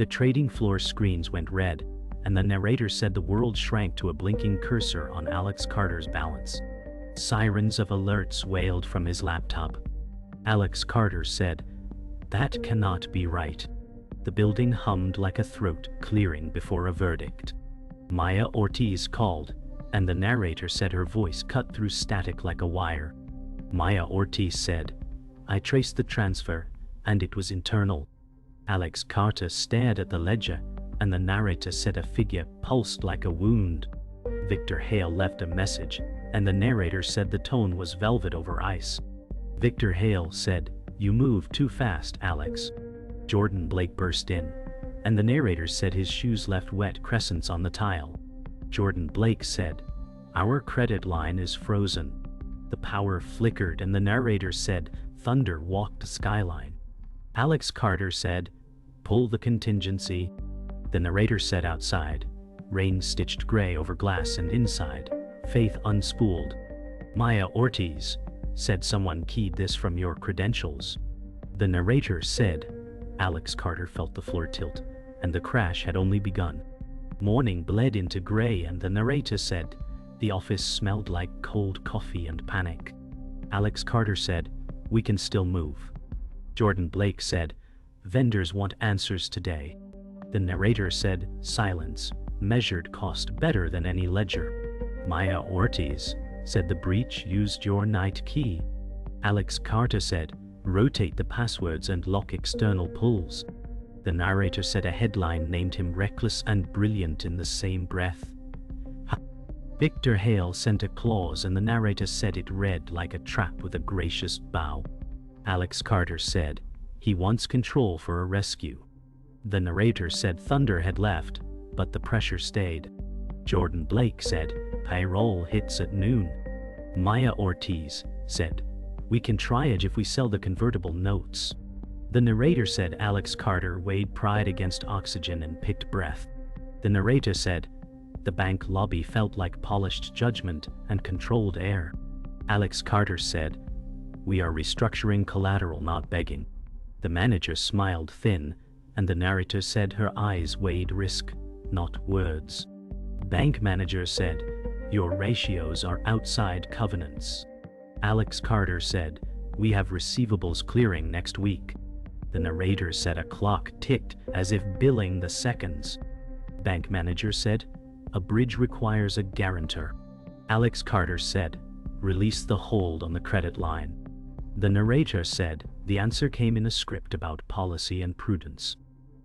The trading floor screens went red, and the narrator said the world shrank to a blinking cursor on Alex Carter's balance. Sirens of alerts wailed from his laptop. Alex Carter said, "That cannot be right." The building hummed like a throat clearing before a verdict. Maya Ortiz called, and the narrator said her voice cut through static like a wire. Maya Ortiz said, "I traced the transfer, and it was internal." Alex Carter stared at the ledger, and the narrator said a figure pulsed like a wound. Victor Hale left a message, and the narrator said the tone was velvet over ice. Victor Hale said, "You move too fast, Alex." Jordan Blake burst in, and the narrator said his shoes left wet crescents on the tile. Jordan Blake said, "Our credit line is frozen." The power flickered, and the narrator said, "Thunder walked the skyline." Alex Carter said, "Pull the contingency." The narrator said outside, rain stitched gray over glass, and inside, faith unspooled. "Maya Ortiz," said someone, "keyed this from your credentials." The narrator said. Alex Carter felt the floor tilt, and the crash had only begun. Morning bled into gray, and the narrator said, "The office smelled like cold coffee and panic." Alex Carter said, "We can still move." Jordan Blake said, "Vendors want answers today." The narrator said, "Silence, measured cost better than any ledger." Maya Ortiz said, "The breach used your night key." Alex Carter said, "Rotate the passwords and lock external pulls." The narrator said a headline named him reckless and brilliant in the same breath. Victor Hale sent a clause, and the narrator said it read like a trap with a gracious bow. Alex Carter said, "He wants control for a rescue." The narrator said Thunder had left, but the pressure stayed. Jordan Blake said, "Payroll hits at noon." Maya Ortiz said, "We can try it if we sell the convertible notes." The narrator said Alex Carter weighed pride against oxygen and picked breath. The narrator said, "The bank lobby felt like polished judgment and controlled air." Alex Carter said, "We are restructuring collateral, not begging." The manager smiled thin, and the narrator said her eyes weighed risk, not words. Bank manager said, "Your ratios are outside covenants." Alex Carter said, "We have receivables clearing next week." The narrator said a clock ticked as if billing the seconds. Bank manager said, "A bridge requires a guarantor." Alex Carter said, "Release the hold on the credit line." The narrator said, "The answer came in a script about policy and prudence."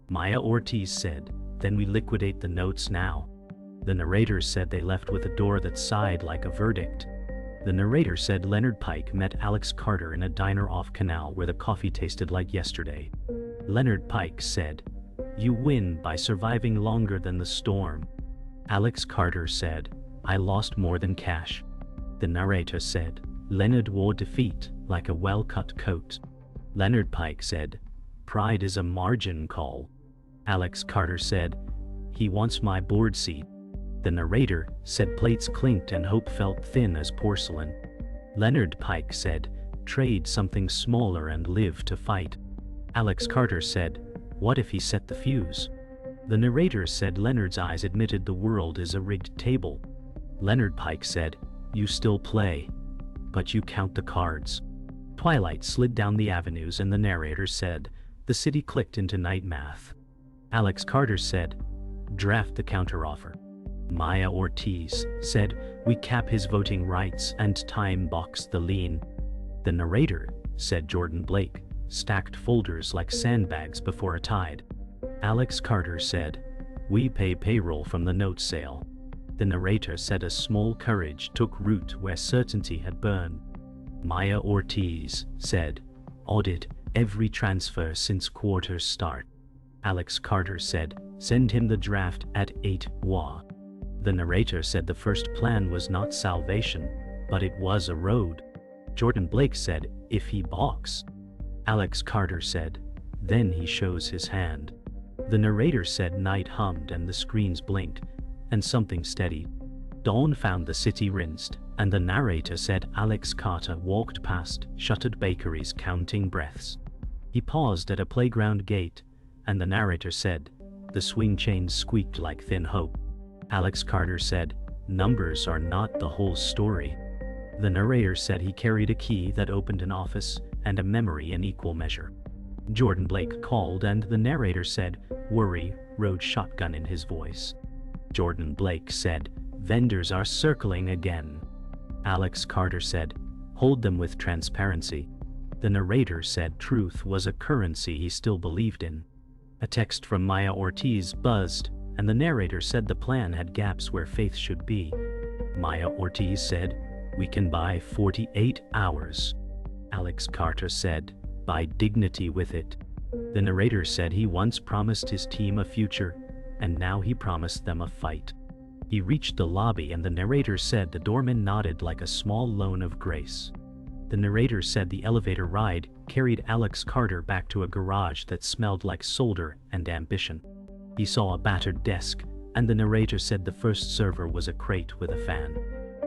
Maya Ortiz said, "Then we liquidate the notes now." The narrator said they left with a door that sighed like a verdict. The narrator said Leonard Pike met Alex Carter in a diner off Canal where the coffee tasted like yesterday. Leonard Pike said, "You win by surviving longer than the storm." Alex Carter said, "I lost more than cash." The narrator said, "Leonard wore defeat like a well-cut coat." Leonard Pike said, "Pride is a margin call." Alex Carter said, "He wants my board seat." The narrator said plates clinked and hope felt thin as porcelain. Leonard Pike said, "Trade something smaller and live to fight." Alex Carter said, "What if he set the fuse?" The narrator said Leonard's eyes admitted the world is a rigged table. Leonard Pike said, "You still play, but you count the cards." Twilight slid down the avenues, and the narrator said, "The city clicked into night math." Alex Carter said, "Draft the counteroffer." Maya Ortiz said, "We cap his voting rights and time box the lien." The narrator said Jordan Blake stacked folders like sandbags before a tide. Alex Carter said, "We pay payroll from the note sale." The narrator said a small courage took root where certainty had burned. Maya Ortiz said, "Audit every transfer since quarter start." Alex Carter said, "Send him the draft at 8 WA." The narrator said the first plan was not salvation, but it was a road. Jordan Blake said, "If he balks." Alex Carter said, "Then he shows his hand." The narrator said night hummed and the screens blinked, and something steadied. Dawn found the city rinsed, and the narrator said Alex Carter walked past shuttered bakeries counting breaths. He paused at a playground gate, and the narrator said, The swing chains squeaked like thin hope. Alex Carter said, "Numbers are not the whole story." The narrator said he carried a key that opened an office and a memory in equal measure. Jordan Blake called and the narrator said, "Worry," rode shotgun in his voice. Jordan Blake said, "Vendors are circling again." Alex Carter said, "Hold them with transparency." The narrator said truth was a currency he still believed in. A text from Maya Ortiz buzzed, and the narrator said the plan had gaps where faith should be. Maya Ortiz said, "We can buy 48 hours." Alex Carter said, "Buy dignity with it." The narrator said he once promised his team a future, and now he promised them a fight. He reached the lobby and the narrator said the doorman nodded like a small loan of grace. The narrator said the elevator ride carried Alex Carter back to a garage that smelled like solder and ambition. He saw a battered desk, and the narrator said the first server was a crate with a fan.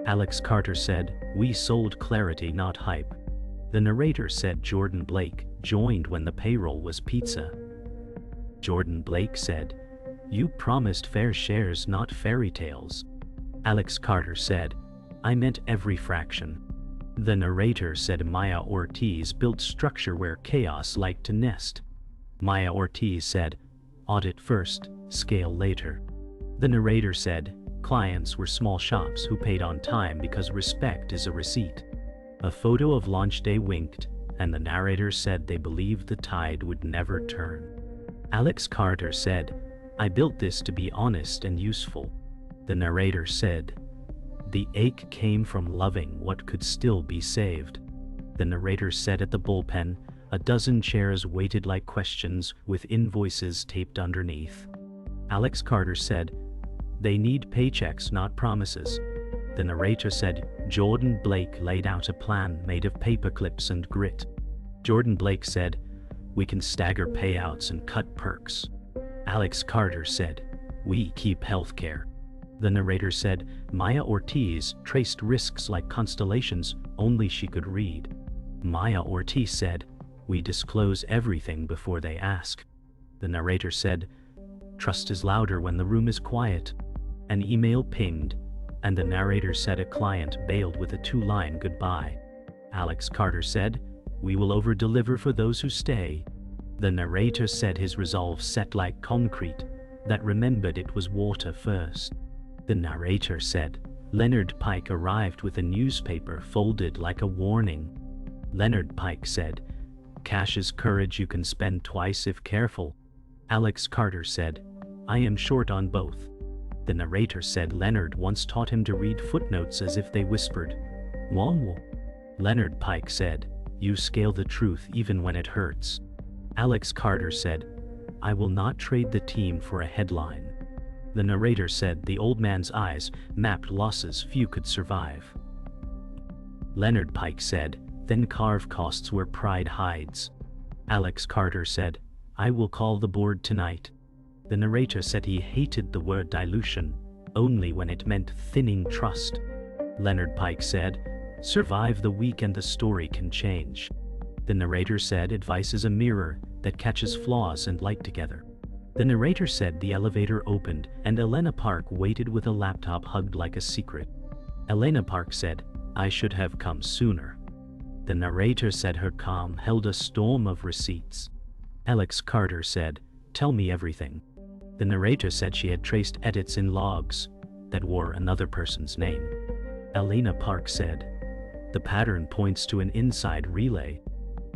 Alex Carter said, "We sold clarity, not hype." The narrator said Jordan Blake joined when the payroll was pizza. Jordan Blake said, "You promised fair shares, not fairy tales." Alex Carter said, "I meant every fraction." The narrator said Maya Ortiz built structure where chaos liked to nest. Maya Ortiz said, "Audit first, scale later." The narrator said, "Clients were small shops who paid on time because respect is a receipt." A photo of launch day winked, and the narrator said they believed the tide would never turn. Alex Carter said, "I built this to be honest and useful." The narrator said, "The ache came from loving what could still be saved." The narrator said at the bullpen, a dozen chairs waited like questions with invoices taped underneath. Alex Carter said, "They need paychecks, not promises." The narrator said, Jordan Blake laid out a plan made of paper clips and grit. Jordan Blake said, "We can stagger payouts and cut perks." Alex Carter said, "We keep healthcare." The narrator said, Maya Ortiz traced risks like constellations only she could read. Maya Ortiz said, "We disclose everything before they ask." The narrator said, "Trust is louder when the room is quiet." An email pinged, and the narrator said a client bailed with a two-line goodbye. Alex Carter said, "We will over-deliver for those who stay." The narrator said his resolve set like concrete, that remembered it was water first. The narrator said, Leonard Pike arrived with a newspaper folded like a warning. Leonard Pike said, "Cash is courage you can spend twice if careful." Alex Carter said, "I am short on both." The narrator said Leonard once taught him to read footnotes as if they whispered, "Wong." Leonard Pike said, "You scale the truth even when it hurts." Alex Carter said, "I will not trade the team for a headline." The narrator said the old man's eyes mapped losses few could survive. Leonard Pike said, "Then carve costs where pride hides." Alex Carter said, "I will call the board tonight." The narrator said he hated the word dilution, only when it meant thinning trust. Leonard Pike said, "Survive the week and the story can change." The narrator said advice is a mirror that catches flaws and light together. The narrator said the elevator opened and Elena Park waited with a laptop hugged like a secret. Elena Park said, "I should have come sooner." The narrator said her calm held a storm of receipts. Alex Carter said, "Tell me everything." The narrator said she had traced edits in logs that wore another person's name. Elena Park said, "The pattern points to an inside relay."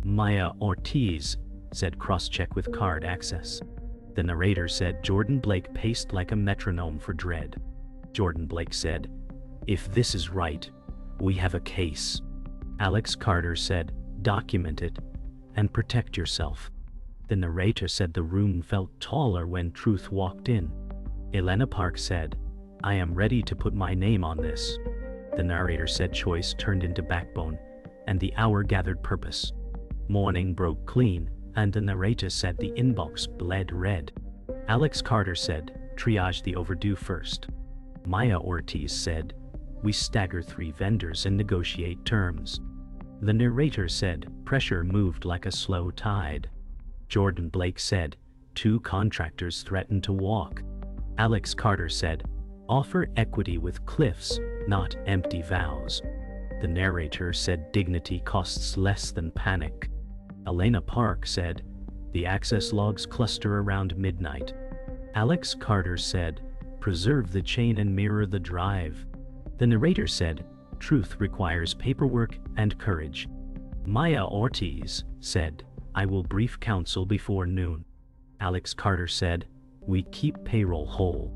Maya Ortiz said cross-check with card access. The narrator said Jordan Blake paced like a metronome for dread. Jordan Blake said, "If this is right, we have a case." Alex Carter said, "Document it and protect yourself." The narrator said the room felt taller when truth walked in. Elena Park said, "I am ready to put my name on this." The narrator said choice turned into backbone, and the hour gathered purpose. Morning broke clean, and the narrator said the inbox bled red. Alex Carter said, "Triage the overdue first." Maya Ortiz said, "We stagger 3 vendors and negotiate terms." The narrator said, "Pressure moved like a slow tide." Jordan Blake said, Two contractors threatened to walk. Alex Carter said, "Offer equity with cliffs, not empty vows." The narrator said, "Dignity costs less than panic." Elena Park said, "The access logs cluster around midnight." Alex Carter said, "Preserve the chain and mirror the drive." The narrator said, "Truth requires paperwork and courage." Maya Ortiz said, "I will brief counsel before noon." Alex Carter said, "We keep payroll whole."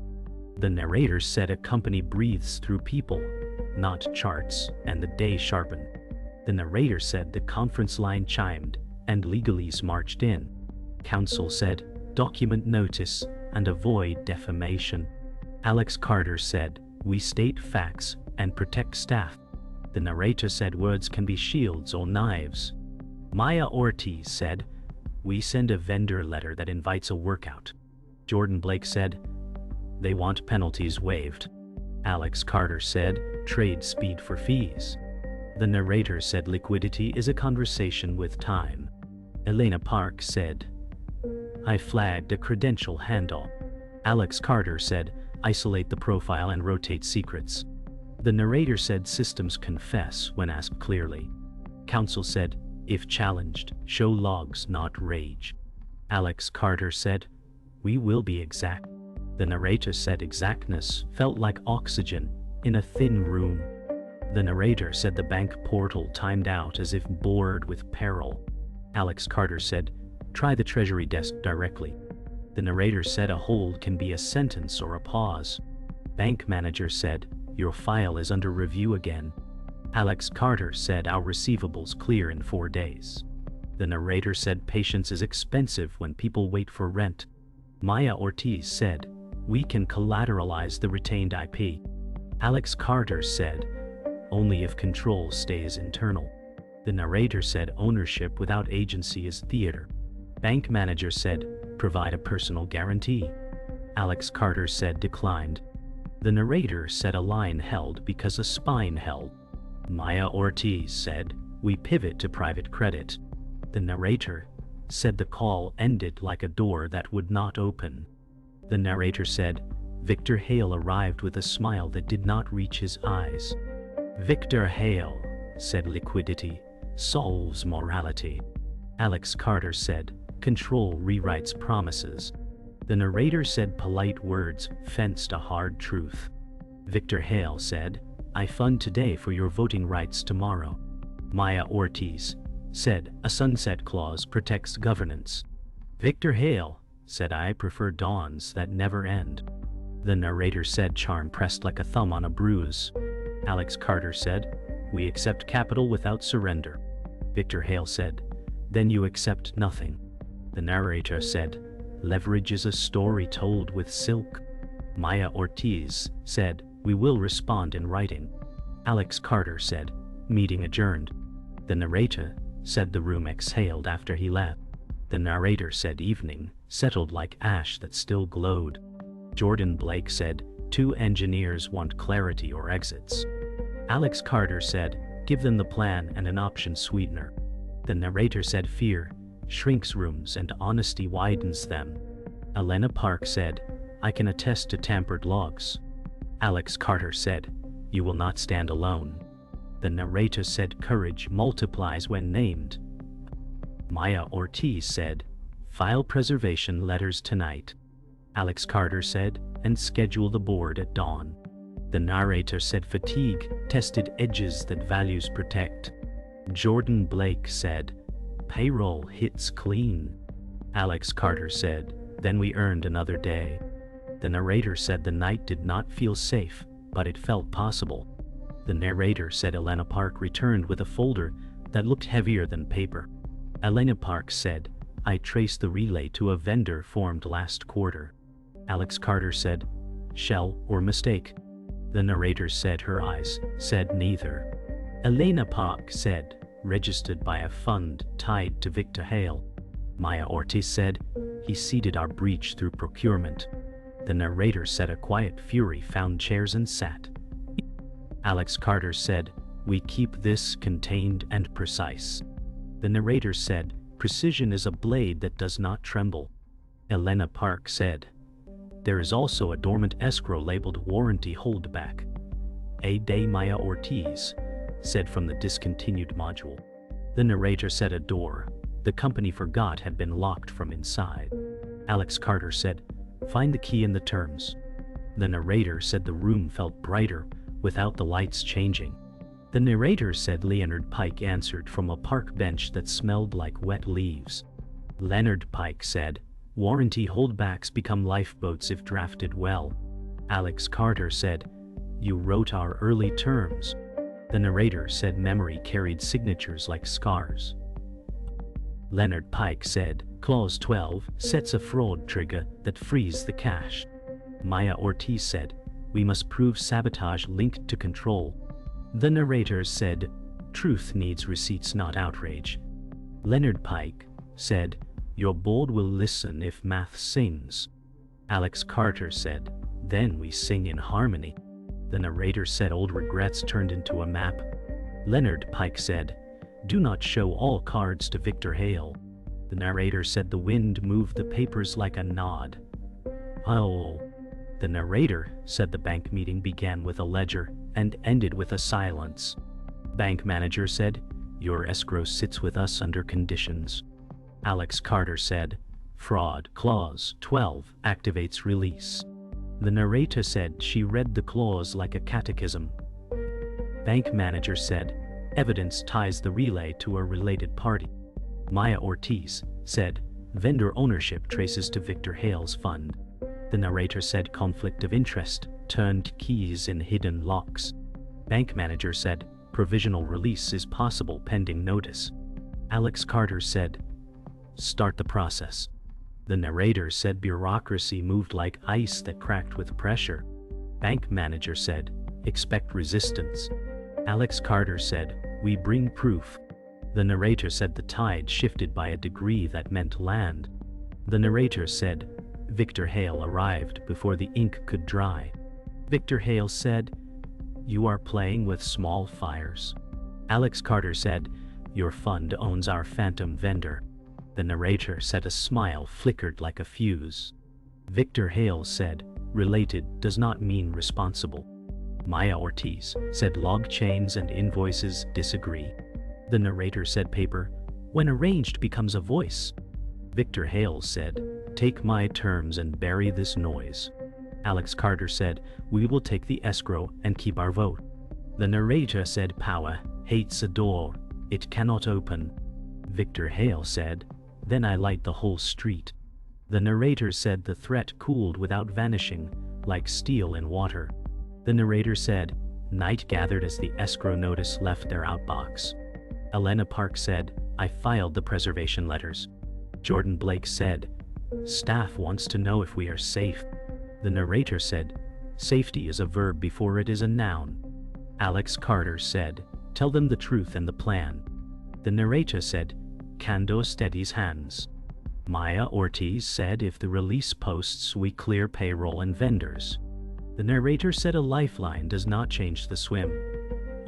The narrator said, "A company breathes through people, not charts," and the day sharpened. The narrator said the conference line chimed, and legalese marched in. Counsel said, "Document notice and avoid defamation." Alex Carter said, "We state facts and protect staff." The narrator said, "Words can be shields or knives." Maya Ortiz said, "We send a vendor letter that invites a workout." Jordan Blake said, "They want penalties waived." Alex Carter said, "Trade speed for fees." The narrator said, "Liquidity is a conversation with time." Elena Park said, "I flagged a credential handoff." Alex Carter said, "Isolate the profile and rotate secrets." The narrator said, "Systems confess when asked clearly." Counsel said, "If challenged, show logs, not rage." Alex Carter said, "We will be exact." The narrator said, "Exactness felt like oxygen in a thin room." The narrator said, "The bank portal timed out as if bored with peril." Alex Carter said, "Try the Treasury desk directly." The narrator said, "A hold can be a sentence or a pause." Bank manager said, "Your file is under review again." Alex Carter said, "Our receivables clear in 4 days." The narrator said, "Patience is expensive when people wait for rent." Maya Ortiz said, "We can collateralize the retained IP." Alex Carter said, "Only if control stays internal." The narrator said, "Ownership without agency is theater." Bank manager said, "Provide a personal guarantee." Alex Carter said, "Declined." The narrator said, "A line held because a spine held." Maya Ortiz said, "We pivot to private credit." The narrator said the call ended like a door that would not open. The narrator said, "Victor Hale arrived with a smile that did not reach his eyes." Victor Hale said, "Liquidity solves morality." Alex Carter said, "Control rewrites promises." The narrator said, "Polite words fenced a hard truth." Victor Hale said, "I fund today for your voting rights tomorrow." Maya Ortiz said, "A sunset clause protects governance." Victor Hale said, "I prefer dawns that never end." The narrator said, "Charm pressed like a thumb on a bruise." Alex Carter said, "We accept capital without surrender." Victor Hale said, "Then you accept nothing." The narrator said, "Leverage is a story told with silk." Maya Ortiz said, "We will respond in writing." Alex Carter said, "Meeting adjourned." The narrator said the room exhaled after he left. The narrator said evening settled like ash that still glowed. Jordan Blake said, "Two engineers want clarity or exits." Alex Carter said, "Give them the plan and an option sweetener." The narrator said, "Fear shrinks rooms and honesty widens them." Elena Park said, "I can attest to tampered logs." Alex Carter said, "You will not stand alone." The narrator said, "Courage multiplies when named." Maya Ortiz said, "File preservation letters tonight." Alex Carter said, "And schedule the board at dawn." The narrator said, "Fatigue tested edges that values protect." Jordan Blake said, "Payroll hits clean." Alex Carter said, "Then we earned another day." The narrator said the night did not feel safe, but it felt possible. The narrator said Elena Park returned with a folder that looked heavier than paper. Elena Park said, "I traced the relay to a vendor formed last quarter." Alex Carter said, "Shell or mistake?" The narrator said her eyes said neither. Elena Park said, "Registered by a fund tied to Victor Hale." Maya Ortiz said, "He seeded our breach through procurement." The narrator said, "A quiet fury found chairs and sat." Alex Carter said, "We keep this contained and precise." The narrator said, "Precision is a blade that does not tremble." Elena Park said. There is also a dormant escrow labeled warranty holdback. A day Maya Ortiz said from the discontinued module. The narrator said a door the company forgot had been locked from inside. Alex Carter said, find the key in the terms. The narrator said the room felt brighter without the lights changing. The narrator said Leonard Pike answered from a park bench that smelled like wet leaves. Leonard Pike said, warranty holdbacks become lifeboats if drafted well. Alex Carter said, you wrote our early terms. The narrator said memory carried signatures like scars. Leonard Pike said, Clause 12 sets a fraud trigger that frees the cash. Maya Ortiz said, we must prove sabotage linked to control. The narrator said, truth needs receipts, not outrage. Leonard Pike said, your board will listen if math sings. Alex Carter said, then we sing in harmony. The narrator said old regrets turned into a map. Leonard Pike said, do not show all cards to Victor Hale. The narrator said the wind moved the papers like a nod. Oh. The narrator said the bank meeting began with a ledger and ended with a silence. Bank manager said, your escrow sits with us under conditions. Alex Carter said, fraud clause 12 activates release. The narrator said she read the clause like a catechism. Bank manager said, evidence ties the relay to a related party. Maya Ortiz said, vendor ownership traces to Victor Hale's fund. The narrator said conflict of interest turned keys in hidden locks. Bank manager said, provisional release is possible pending notice. Alex Carter said, start the process. The narrator said bureaucracy moved like ice that cracked with pressure. Bank manager said, expect resistance. Alex Carter said, we bring proof. The narrator said the tide shifted by a degree that meant land. The narrator said, Victor Hale arrived before the ink could dry. Victor Hale said, you are playing with small fires. Alex Carter said, your fund owns our phantom vendor. The narrator said a smile flickered like a fuse. Victor Hale said, related does not mean responsible. Maya Ortiz said log chains and invoices disagree. The narrator said paper, when arranged, becomes a voice. Victor Hale said, take my terms and bury this noise. Alex Carter said, we will take the escrow and keep our vote. The narrator said power hates a door, it cannot open. Victor Hale said, then I light the whole street. The narrator said the threat cooled without vanishing, like steel in water. The narrator said, night gathered as the escrow notice left their outbox. Elena Park said, I filed the preservation letters. Jordan Blake said, staff wants to know if we are safe. The narrator said, safety is a verb before it is a noun. Alex Carter said, tell them the truth and the plan. The narrator said, Kando steadies hands. Maya Ortiz said, if the release posts, we clear payroll and vendors. The narrator said a lifeline does not change the swim,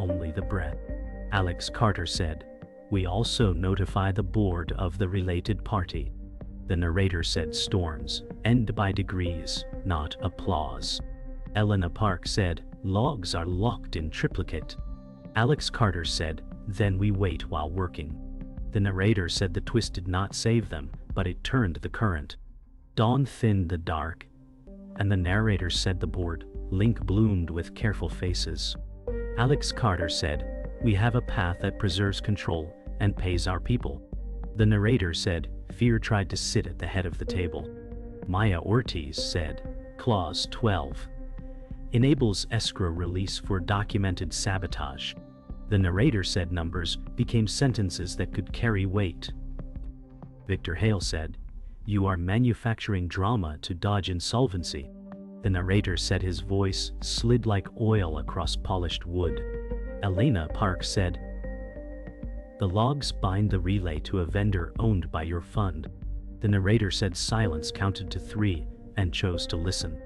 only the breath. Alex Carter said, we also notify the board of the related party. The narrator said storms end by degrees, not applause. Elena Park said, logs are locked in triplicate. Alex Carter said, then we wait while working. The narrator said the twist did not save them, but it turned the current. Dawn thinned the dark, and the narrator said the board link bloomed with careful faces. Alex Carter said, we have a path that preserves control and pays our people. The narrator said, fear tried to sit at the head of the table. Maya Ortiz said, Clause 12 enables escrow release for documented sabotage. The narrator said numbers became sentences that could carry weight. Victor Hale said, you are manufacturing drama to dodge insolvency. The narrator said his voice slid like oil across polished wood. Elena Park said, the logs bind the relay to a vendor owned by your fund. The narrator said silence counted to 3 and chose to listen.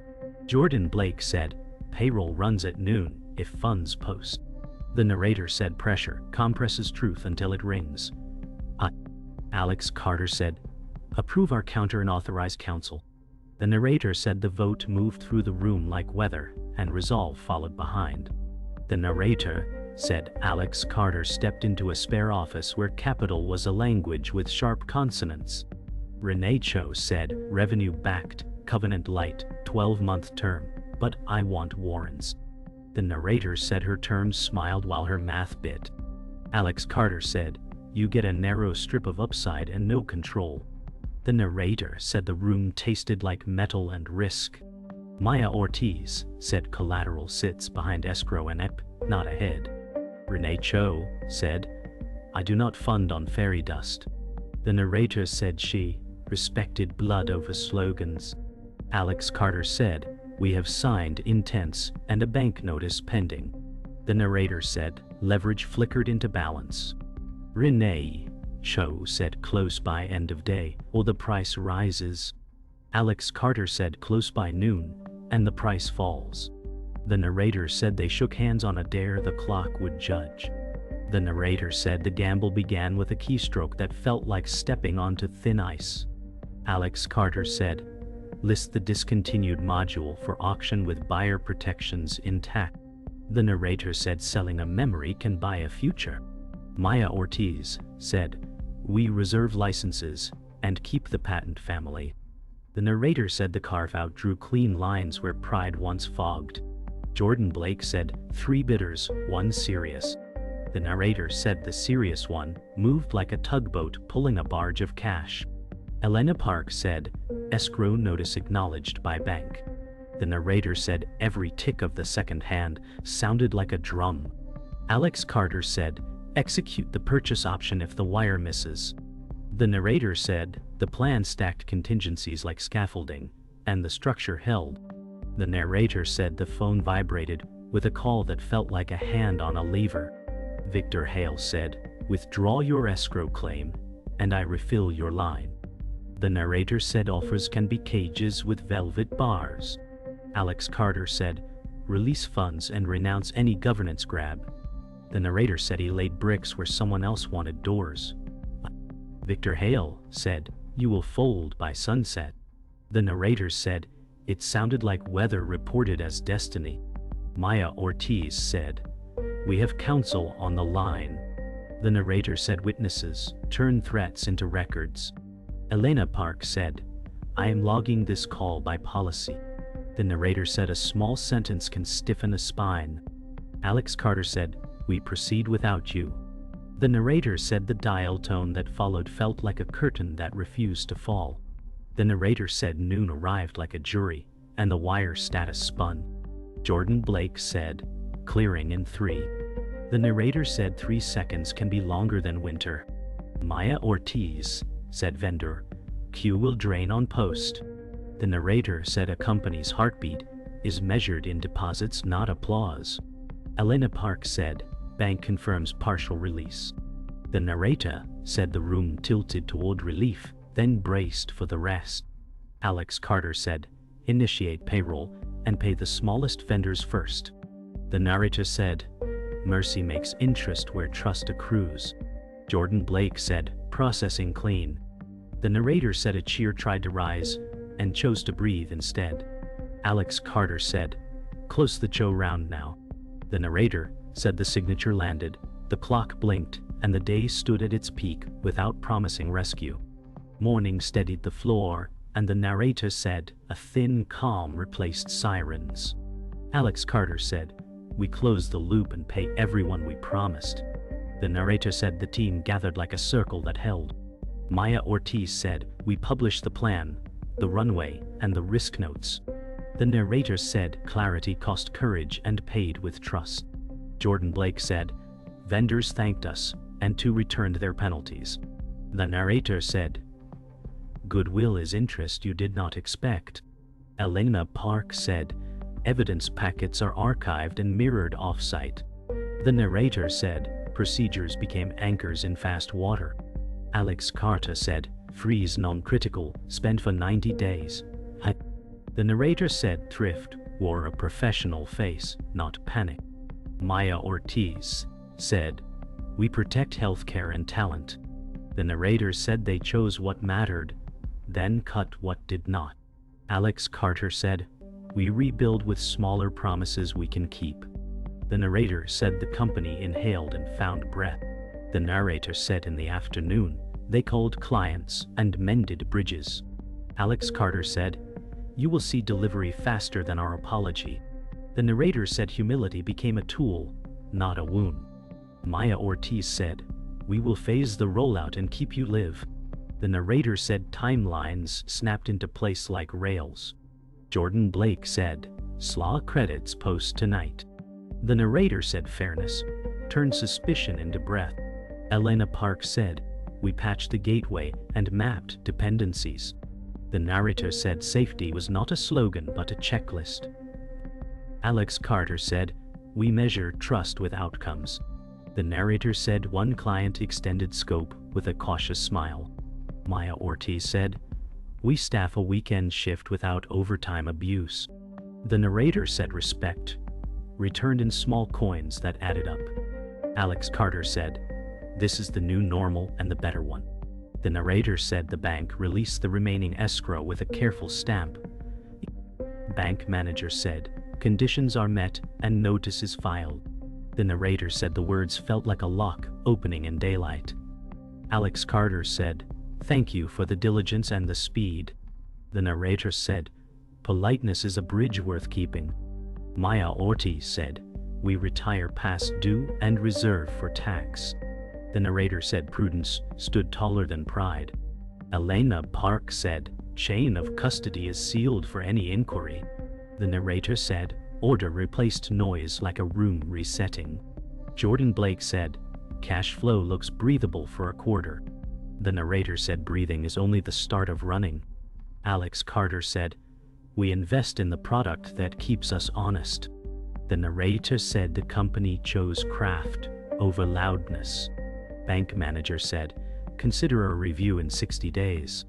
Jordan Blake said, payroll runs at noon if funds post. The narrator said pressure compresses truth until it rings. Alex Carter said, Approve our counter and authorize counsel. The narrator said the vote moved through the room like weather, and resolve followed behind. The narrator said Alex Carter stepped into a spare office where capital was a language with sharp consonants. Renee Cho said revenue-backed, covenant-light, 12-month term, but I want warrants. The narrator said her terms smiled while her math bit. Alex Carter said, you get a narrow strip of upside and no control. The narrator said the room tasted like metal and risk. Maya Ortiz said collateral sits behind escrow and EP, not ahead. Renee Cho said, I do not fund on fairy dust. The narrator said she respected blood over slogans. Alex Carter said, we have signed intents and a bank notice pending. The narrator said, leverage flickered into balance. Renee Cho said close by end of day, or the price rises. Alex Carter said close by noon, and the price falls. The narrator said they shook hands on a dare the clock would judge. The narrator said the gamble began with a keystroke that felt like stepping onto thin ice. Alex Carter said, list the discontinued module for auction with buyer protections intact. The narrator said selling a memory can buy a future. Maya Ortiz said, we reserve licenses and keep the patent family. The narrator said the carve-out drew clean lines where pride once fogged. Jordan Blake said, 3 bidders, 1 serious. The narrator said the serious one moved like a tugboat pulling a barge of cash. Elena Park said, escrow notice acknowledged by bank. The narrator said every tick of the second hand sounded like a drum. Alex Carter said, execute the purchase option if the wire misses. The narrator said, the plan stacked contingencies like scaffolding, and the structure held. The narrator said the phone vibrated with a call that felt like a hand on a lever. Victor Hale said, withdraw your escrow claim, and I refill your line. The narrator said offers can be cages with velvet bars. Alex Carter said, release funds and renounce any governance grab. The narrator said he laid bricks where someone else wanted doors. Victor Hale said, you will fold by sunset. The narrator said, it sounded like weather reported as destiny. Maya Ortiz said, we have counsel on the line. The narrator said witnesses turn threats into records. Elena Park said, I am logging this call by policy. The narrator said a small sentence can stiffen a spine. Alex Carter said, we proceed without you. The narrator said the dial tone that followed felt like a curtain that refused to fall. The narrator said noon arrived like a jury, and the wire status spun. Jordan Blake said, clearing in 3. The narrator said 3 seconds can be longer than winter. Maya Ortiz said vendor, queue will drain on post. The narrator said a company's heartbeat is measured in deposits, not applause. Elena Park said, bank confirms partial release. The narrator said the room tilted toward relief, then braced for the rest. Alex Carter said, initiate payroll and pay the smallest vendors first. The narrator said, mercy makes interest where trust accrues. Jordan Blake said, processing clean. The narrator said a cheer tried to rise and chose to breathe instead. Alex Carter said, close the Cho round now. The narrator said the signature landed, the clock blinked, and the day stood at its peak without promising rescue. Morning steadied the floor, and the narrator said a thin calm replaced sirens. Alex Carter said, we close the loop and pay everyone we promised. The narrator said the team gathered like a circle that held. Maya Ortiz said, we published the plan, the runway, and the risk notes. The narrator said clarity cost courage and paid with trust. Jordan Blake said, vendors thanked us, and 2 returned their penalties. The narrator said, goodwill is interest you did not expect. Elena Park said, evidence packets are archived and mirrored off-site. The narrator said, procedures became anchors in fast water. Alex Carter said, freeze non-critical, spend for 90 days. The narrator said thrift wore a professional face, not panic. Maya Ortiz said, we protect healthcare and talent. The narrator said they chose what mattered, then cut what did not. Alex Carter said, "We rebuild with smaller promises we can keep." The narrator said the company inhaled and found breath. The narrator said in the afternoon, they called clients and mended bridges. Alex Carter said, "You will see delivery faster than our apology." The narrator said humility became a tool, not a wound. Maya Ortiz said, "We will phase the rollout and keep you live." The narrator said timelines snapped into place like rails. Jordan Blake said, "Slaw credits post tonight." The narrator said fairness turned suspicion into breath. Elena Park said, "We patched the gateway and mapped dependencies." The narrator said safety was not a slogan but a checklist. Alex Carter said, "We measure trust with outcomes." The narrator said one client extended scope with a cautious smile. Maya Ortiz said, "We staff a weekend shift without overtime abuse." The narrator said respect returned in small coins that added up. Alex Carter said, "This is the new normal and the better one." The narrator said the bank released the remaining escrow with a careful stamp. Bank manager said, "Conditions are met and notice is filed." The narrator said the words felt like a lock opening in daylight. Alex Carter said, "Thank you for the diligence and the speed." The narrator said, "Politeness is a bridge worth keeping." Maya Ortiz said, "We retire past due and reserve for tax." The narrator said prudence stood taller than pride. Elena Park said, "Chain of custody is sealed for any inquiry." The narrator said, "Order replaced noise like a room resetting." Jordan Blake said, "Cash flow looks breathable for a quarter." The narrator said breathing is only the start of running. Alex Carter said, "We invest in the product that keeps us honest." The narrator said the company chose craft over loudness. Bank manager said, "Consider a review in 60 days."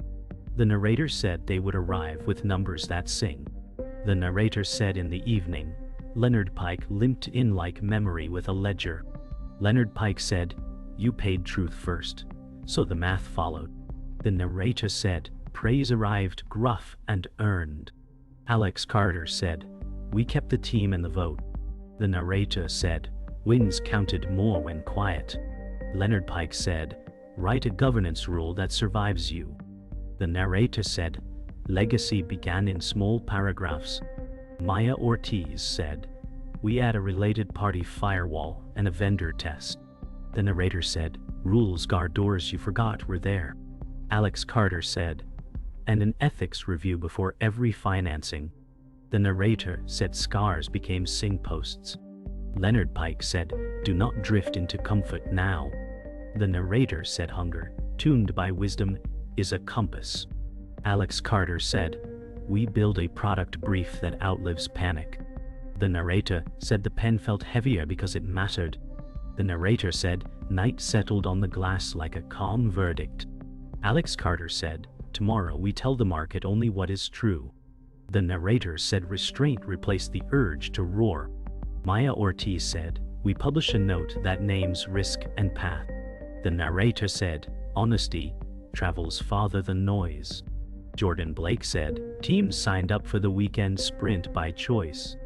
The narrator said they would arrive with numbers that sing. The narrator said in the evening, Leonard Pike limped in like memory with a ledger. Leonard Pike said, "You paid truth first." So the math followed. The narrator said, praise arrived gruff and earned. Alex Carter said, "We kept the team in the vote." The narrator said, "Wins counted more when quiet." Leonard Pike said, "Write a governance rule that survives you." The narrator said, "Legacy began in small paragraphs." Maya Ortiz said, "We add a related party firewall and a vendor test." The narrator said, "Rules guard doors you forgot were there." Alex Carter said, "And an ethics review before every financing." The narrator said scars became signposts. Leonard Pike said, "Do not drift into comfort now." The narrator said hunger, tuned by wisdom, is a compass. Alex Carter said, "We build a product brief that outlives panic." The narrator said the pen felt heavier because it mattered. The narrator said, "Night settled on the glass like a calm verdict." Alex Carter said, "Tomorrow we tell the market only what is true." The narrator said restraint replaced the urge to roar. Maya Ortiz said, "We publish a note that names risk and path." The narrator said, "Honesty travels farther than noise." Jordan Blake said, "Teams signed up for the weekend sprint by choice."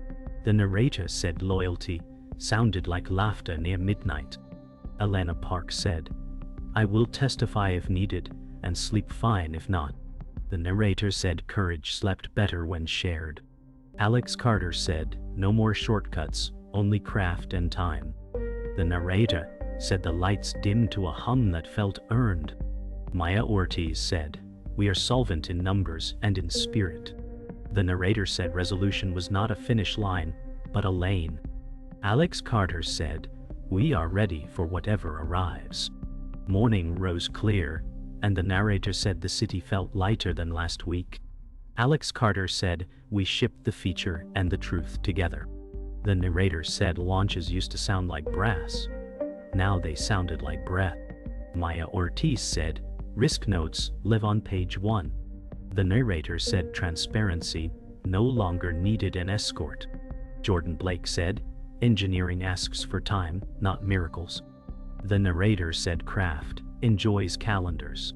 The narrator said loyalty sounded like laughter near midnight. Elena Park said, "I will testify if needed and sleep fine if not." The narrator said courage slept better when shared. Alex Carter said, "No more shortcuts, only craft and time." The narrator said the lights dimmed to a hum that felt earned. Maya Ortiz said, "We are solvent in numbers and in spirit." The narrator said resolution was not a finish line, but a lane. Alex Carter said, "We are ready for whatever arrives." Morning rose clear, and the narrator said the city felt lighter than last week. Alex Carter said, "We shipped the feature and the truth together." The narrator said launches used to sound like brass. Now they sounded like breath. Maya Ortiz said, "Risk notes live on page 1." The narrator said transparency no longer needed an escort. Jordan Blake said, "Engineering asks for time, not miracles." The narrator said craft enjoys calendars.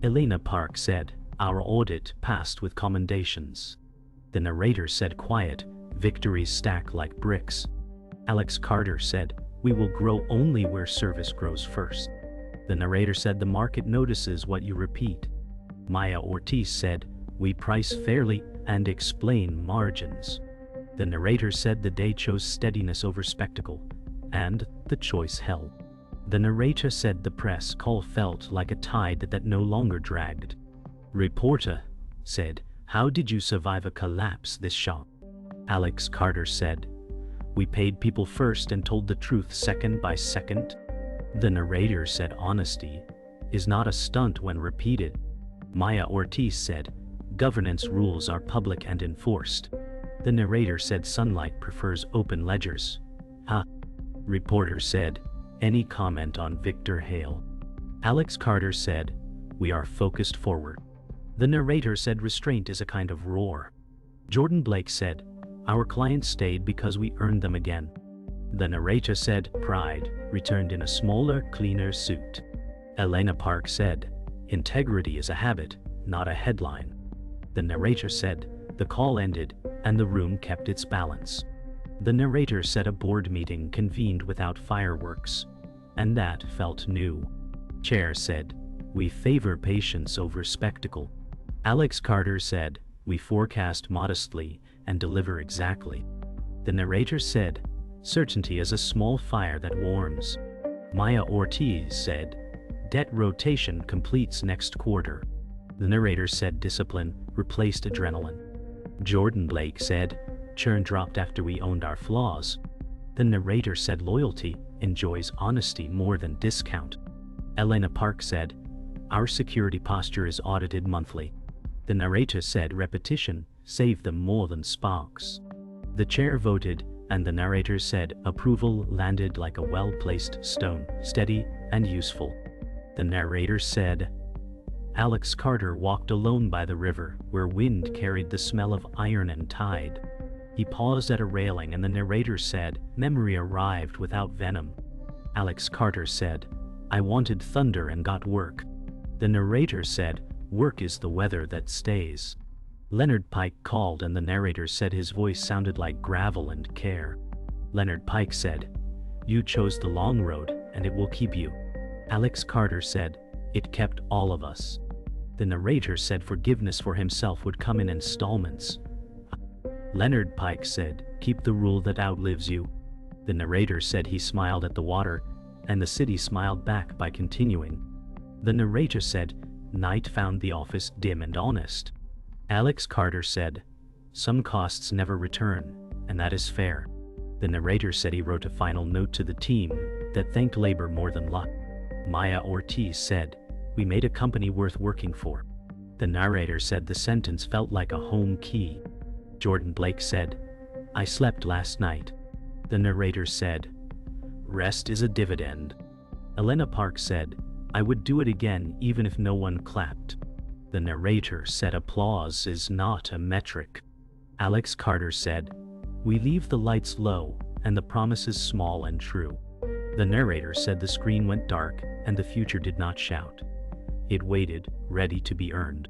Elena Park said, Our audit passed with commendations. The narrator said quiet, victories stack like bricks. Alex Carter said, we will grow only where service grows first. The narrator said, the market notices what you repeat. Maya Ortiz said, we price fairly and explain margins. The narrator said the day chose steadiness over spectacle, and the choice held. The narrator said the press call felt like a tide that no longer dragged. Reporter said, how did you survive a collapse this sharp? Alex Carter said, we paid people first and told the truth second by second. The narrator said honesty is not a stunt when repeated. Maya Ortiz said, governance rules are public and enforced. The narrator said sunlight prefers open ledgers. Reporter said, any comment on Victor Hale? Alex Carter said, we are focused forward. The narrator said restraint is a kind of roar. Jordan Blake said, our clients stayed because we earned them again. The narrator said, pride returned in a smaller, cleaner suit. Elena Park said, integrity is a habit, not a headline. The narrator said, the call ended, and the room kept its balance. The narrator said a board meeting convened without fireworks, and that felt new. Chair said, we favor patience over spectacle. Alex Carter said, we forecast modestly and deliver exactly. The narrator said, certainty is a small fire that warms. Maya Ortiz said, debt rotation completes next quarter. The narrator said discipline replaced adrenaline. Jordan Blake said, churn dropped after we owned our flaws. The narrator said loyalty enjoys honesty more than discount. Elena Park said, our security posture is audited monthly. The narrator said repetition saved them more than sparks. The chair voted, and the narrator said approval landed like a well-placed stone, steady and useful. The narrator said, Alex Carter walked alone by the river, where wind carried the smell of iron and tide. He paused at a railing and the narrator said, memory arrived without venom. Alex Carter said, I wanted thunder and got work. The narrator said, work is the weather that stays. Leonard Pike called and the narrator said his voice sounded like gravel and care. Leonard Pike said, you chose the long road and it will keep you. Alex Carter said, it kept all of us. The narrator said forgiveness for himself would come in installments. Leonard Pike said, keep the rule that outlives you. The narrator said he smiled at the water, and the city smiled back by continuing. The narrator said, night found the office dim and honest. Alex Carter said, some costs never return, and that is fair. The narrator said he wrote a final note to the team that thanked labor more than luck. Maya Ortiz said, we made a company worth working for. The narrator said the sentence felt like a home key. Jordan Blake said, I slept last night. The narrator said, rest is a dividend. Elena Park said, I would do it again even if no one clapped. The narrator said applause is not a metric. Alex Carter said, we leave the lights low and the promises small and true. The narrator said the screen went dark and the future did not shout. It waited, ready to be earned.